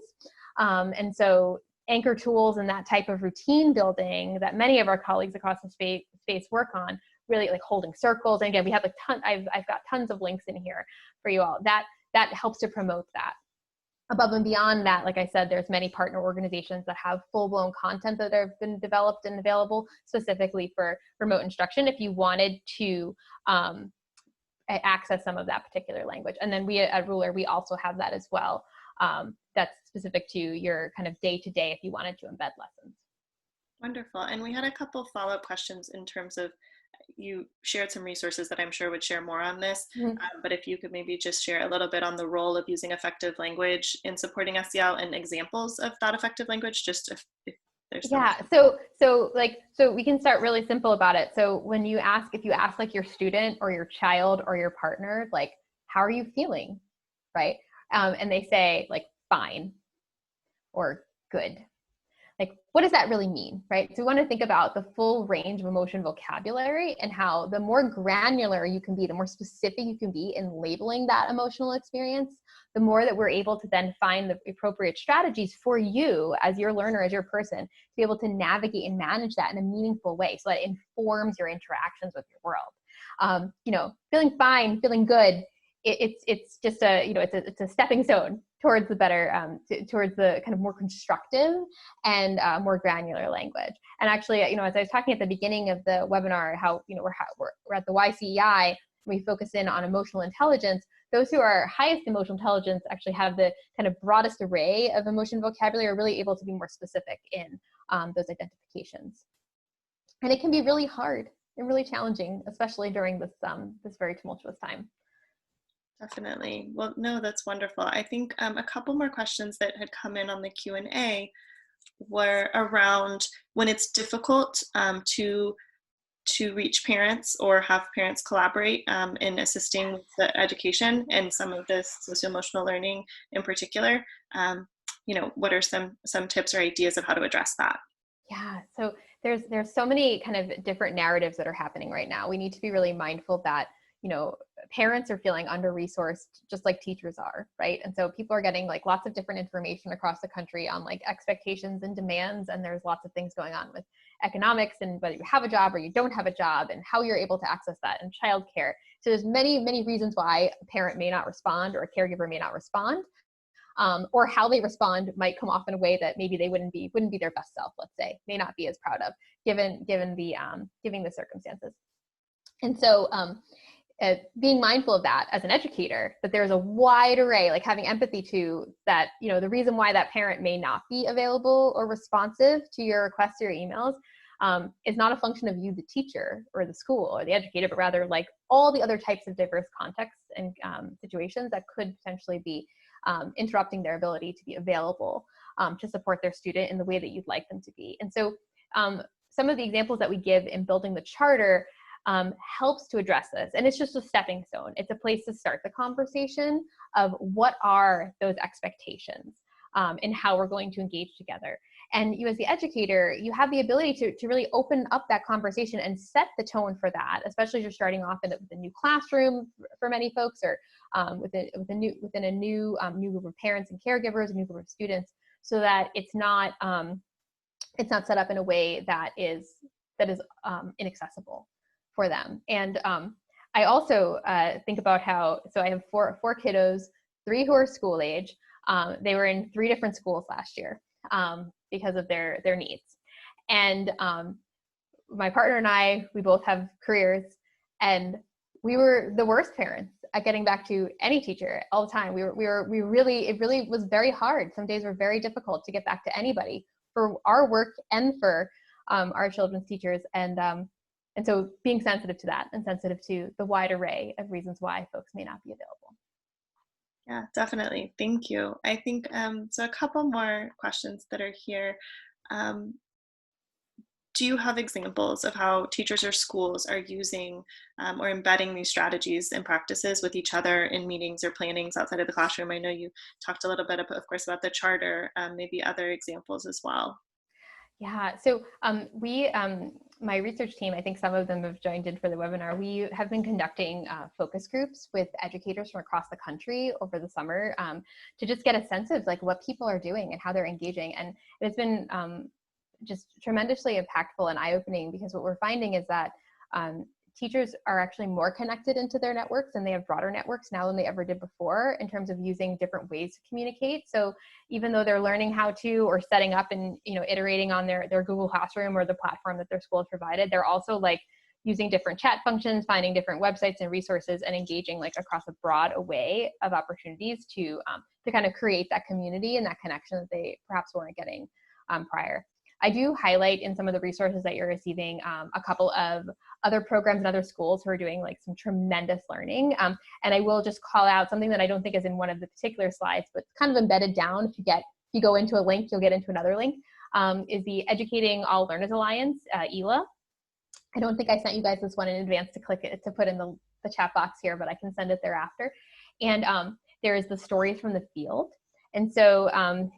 And so anchor tools and that type of routine building that many of our colleagues across the space work on, really like holding circles. And again, we have like I've got tons of links in here for you all. That helps to promote that. Above and beyond that, like I said, there's many partner organizations that have full-blown content that have been developed and available specifically for remote instruction if you wanted to access some of that particular language. And then we at Ruler, we also have that as well. That's specific to your kind of day-to-day if you wanted to embed lessons. Wonderful. And we had a couple follow-up questions in terms of, you shared some resources that I'm sure would share more on this, but if you could maybe just share a little bit on the role of using effective language in supporting SEL and examples of that effective language, just if there's some. Yeah, so we can start really simple about it. So when if you ask like your student or your child or your partner, like, how are you feeling, right? And they say like, fine or good. Like, what does that really mean, right? So we want to think about the full range of emotion vocabulary and how the more granular you can be, the more specific you can be in labeling that emotional experience, the more that we're able to then find the appropriate strategies for you as your learner, as your person, to be able to navigate and manage that in a meaningful way so that it informs your interactions with your world. Feeling fine, feeling good, it's just it's a stepping stone towards the better, towards the kind of more constructive and more granular language. And actually, as I was talking at the beginning of the webinar, how we're at the YCEI, we focus in on emotional intelligence. Those who are highest emotional intelligence actually have the kind of broadest array of emotion vocabulary, are really able to be more specific in those identifications. And it can be really hard and really challenging, especially during this very tumultuous time. Definitely. Well, no, that's wonderful. I think a couple more questions that had come in on the Q&A were around when it's difficult to reach parents or have parents collaborate in assisting with the education and some of this socio-emotional learning in particular. What are some tips or ideas of how to address that? Yeah, so there's so many kind of different narratives that are happening right now. We need to be really mindful that parents are feeling under-resourced just like teachers are, right? And so people are getting like lots of different information across the country on like expectations and demands, and there's lots of things going on with economics and whether you have a job or you don't have a job and how you're able to access that, and childcare. So there's many reasons why a parent may not respond or a caregiver may not respond, or how they respond might come off in a way that maybe they wouldn't be their best self, let's say, may not be as proud of given the circumstances. And so being mindful of that as an educator, that there's a wide array, like having empathy to that, the reason why that parent may not be available or responsive to your requests or your emails is not a function of you, the teacher or the school or the educator, but rather like all the other types of diverse contexts and situations that could potentially be interrupting their ability to be available to support their student in the way that you'd like them to be. And so some of the examples that we give in building the charter helps to address this. And it's just a stepping stone. It's a place to start the conversation of what are those expectations and how we're going to engage together. And you as the educator, you have the ability to really open up that conversation and set the tone for that, especially as you're starting off with a new classroom for many folks, or within a new group of parents and caregivers, a new group of students, so that it's not set up in a way that is inaccessible for them. And I also think about how, so I have four kiddos, 3 who are school age. They were in 3 different schools last year because of their needs. And my partner and I, we both have careers, and we were the worst parents getting back to any teacher all the time. It really was very hard. Some days were very difficult to get back to anybody for our work and for our children's teachers. And so being sensitive to that and sensitive to the wide array of reasons why folks may not be available. Yeah, definitely. Thank you. I think so. A couple more questions that are here. Um, do you have examples of how teachers or schools are using or embedding these strategies and practices with each other in meetings or plannings outside of the classroom? I know you talked a little bit, of course, about the charter, maybe other examples as well. Yeah, so my research team, I think some of them have joined in for the webinar. We have been conducting focus groups with educators from across the country over the summer to just get a sense of like what people are doing and how they're engaging. And it's been just tremendously impactful and eye-opening, because what we're finding is that teachers are actually more connected into their networks, and they have broader networks now than they ever did before in terms of using different ways to communicate. So even though they're learning how to or setting up and iterating on their Google Classroom or the platform that their school has provided, they're also like using different chat functions, finding different websites and resources, and engaging like across a broad array of opportunities to kind of create that community and that connection that they perhaps weren't getting prior. I do highlight in some of the resources that you're receiving a couple of other programs and other schools who are doing like some tremendous learning. And I will just call out something that I don't think is in one of the particular slides, but it's kind of embedded down. If you go into a link, you'll get into another link, is the Educating All Learners Alliance, ELA. I don't think I sent you guys this one in advance to click it, to put in the chat box here, but I can send it thereafter. And there is the Stories from the Field. And so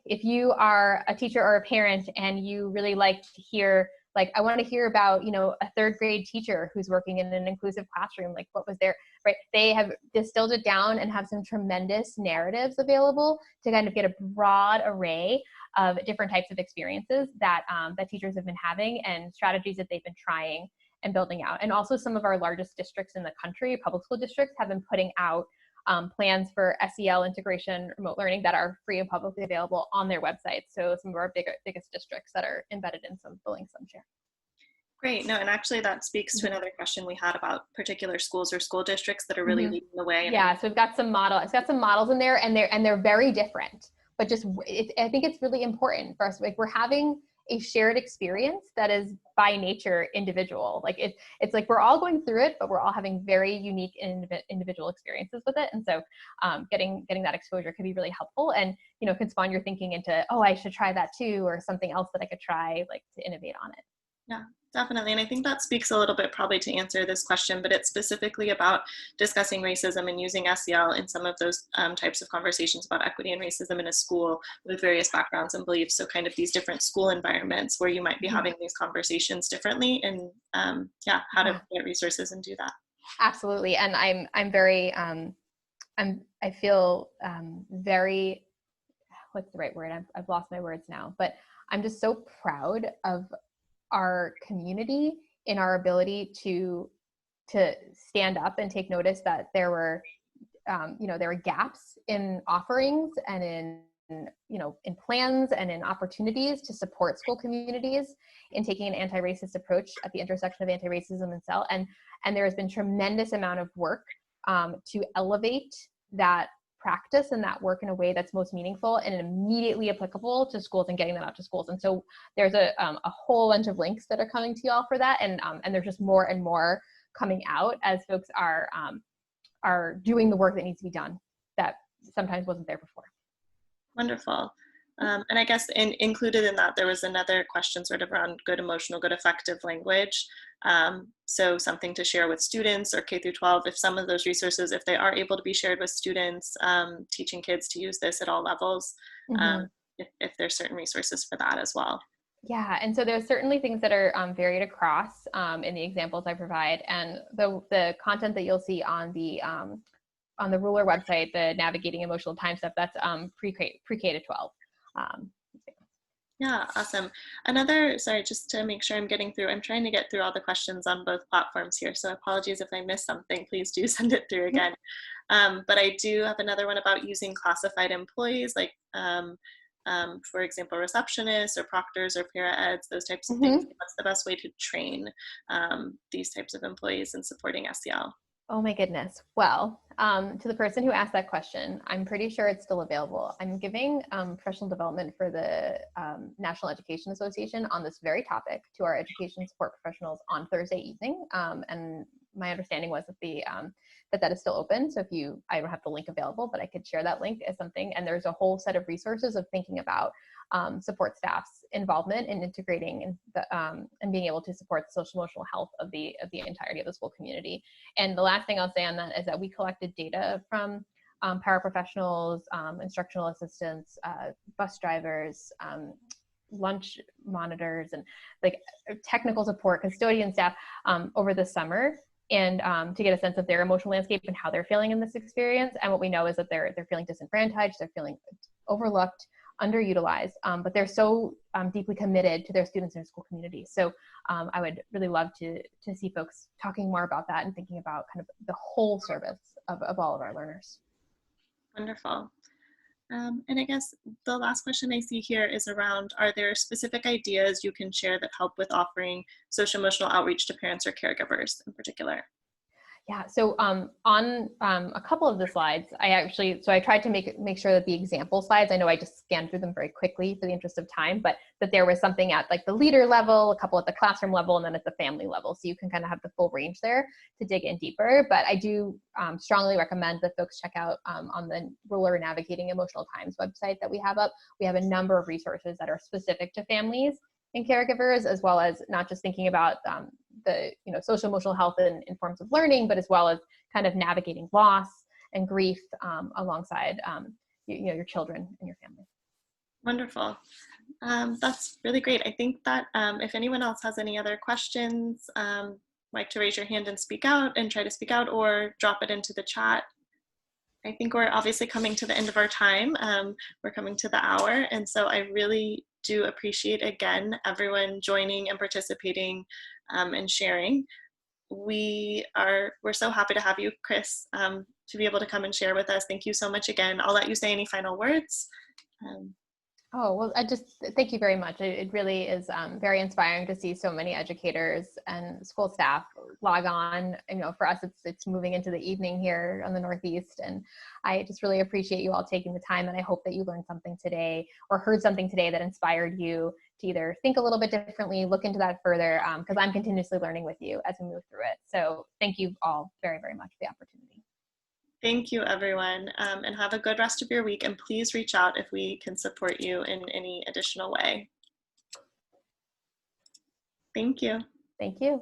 if you are a teacher or a parent and you really like to hear, like, I want to hear about, a third grade teacher who's working in an inclusive classroom, like what was their, right? They have distilled it down and have some tremendous narratives available to kind of get a broad array of different types of experiences that, that teachers have been having and strategies that they've been trying and building out. And also some of our largest districts in the country, public school districts, have been putting out plans for SEL integration remote learning that are free and publicly available on their websites. So some of our biggest districts that are embedded in some of the links I'm sharing. Great. No, and actually that speaks to another question we had about particular schools or school districts that are really leading the way. Yeah, so we've got some models in there, and they're very different. But I think it's really important for us. Like, we're having a shared experience that is by nature individual. Like it's like we're all going through it, but we're all having very unique individual experiences with it. And so getting that exposure could be really helpful, and can spawn your thinking into, oh, I should try that too, or something else that I could try, like, to innovate on it. Yeah, definitely. And I think that speaks a little bit probably to answer this question, but it's specifically about discussing racism and using SEL in some of those types of conversations about equity and racism in a school with various backgrounds and beliefs. So kind of these different school environments where you might be having these conversations differently, and how to get resources and do that. Absolutely. And I'm very, I feel very, what's the right word? I've lost my words now, but I'm just so proud of our community in our ability to stand up and take notice that there were gaps in offerings and in plans and in opportunities to support school communities in taking an anti-racist approach at the intersection of anti-racism and SEL. And there has been tremendous amount of work to elevate that practice and that work in a way that's most meaningful and immediately applicable to schools and getting that out to schools. And so there's a whole bunch of links that are coming to you all for that. And there's just more and more coming out as folks are doing the work that needs to be done that sometimes wasn't there before. Wonderful. And I guess included in that, there was another question sort of around good emotional, good effective language. So something to share with students or K through 12, if some of those resources, if they are able to be shared with students, teaching kids to use this at all levels, if there's certain resources for that as well. Yeah, and so there's certainly things that are varied across in the examples I provide, and the content that you'll see on the Ruler website, the Navigating Emotional Time stuff, that's pre-K to 12. Yeah, awesome. Sorry, just to make sure I'm trying to get through all the questions on both platforms here. So apologies if I missed something, please do send it through again. But I do have another one about using classified employees, like, for example, receptionists or proctors or para-eds, those types of things. What's the best way to train these types of employees in supporting SEL? Oh my goodness. Well, to the person who asked that question, I'm pretty sure it's still available. I'm giving professional development for the National Education Association on this very topic to our education support professionals on Thursday evening. And my understanding was that that is still open. So I don't have the link available, but I could share that link as something. And there's a whole set of resources of thinking about support staff's involvement in integrating and being able to support the social emotional health of the entirety of the school community. And the last thing I'll say on that is that we collected data from paraprofessionals, instructional assistants, bus drivers, lunch monitors, and like technical support, custodian staff over the summer, and to get a sense of their emotional landscape and how they're feeling in this experience. And what we know is that they're feeling disenfranchised, they're feeling overlooked, underutilized, but they're so deeply committed to their students in their school community. So I would really love to see folks talking more about that and thinking about kind of the whole service of all of our learners. Wonderful. And I guess the last question I see here is around, are there specific ideas you can share that help with offering social emotional outreach to parents or caregivers in particular? Yeah, so on a couple of the slides, I tried to make sure that the example slides, I know I just scanned through them very quickly for the interest of time, but that there was something at like the leader level, a couple at the classroom level, and then at the family level. So you can kind of have the full range there to dig in deeper. But I do strongly recommend that folks check out on the Ruler Navigating Emotional Times website that we have up. We have a number of resources that are specific to families and caregivers, as well as not just thinking about the social emotional health in forms of learning, but as well as kind of navigating loss and grief alongside your children and your family. Wonderful. That's really great. I think that if anyone else has any other questions, like to raise your hand and speak out and try to speak out, or drop it into the chat. I think we're obviously coming to the end of our time. We're coming to the hour. And so I really do appreciate, again, everyone joining and participating and sharing. We're so happy to have you, Chris, to be able to come and share with us. Thank you so much again. I'll let you say any final words. Oh, well, I just thank you very much. It really is very inspiring to see so many educators and school staff log on. For us, it's moving into the evening here on the Northeast, and I just really appreciate you all taking the time. And I hope that you learned something today or heard something today that inspired you to either think a little bit differently, look into that further, because I'm continuously learning with you as we move through it. So thank you all very, very much for the opportunity. Thank you, everyone, and have a good rest of your week. And please reach out if we can support you in any additional way. Thank you. Thank you.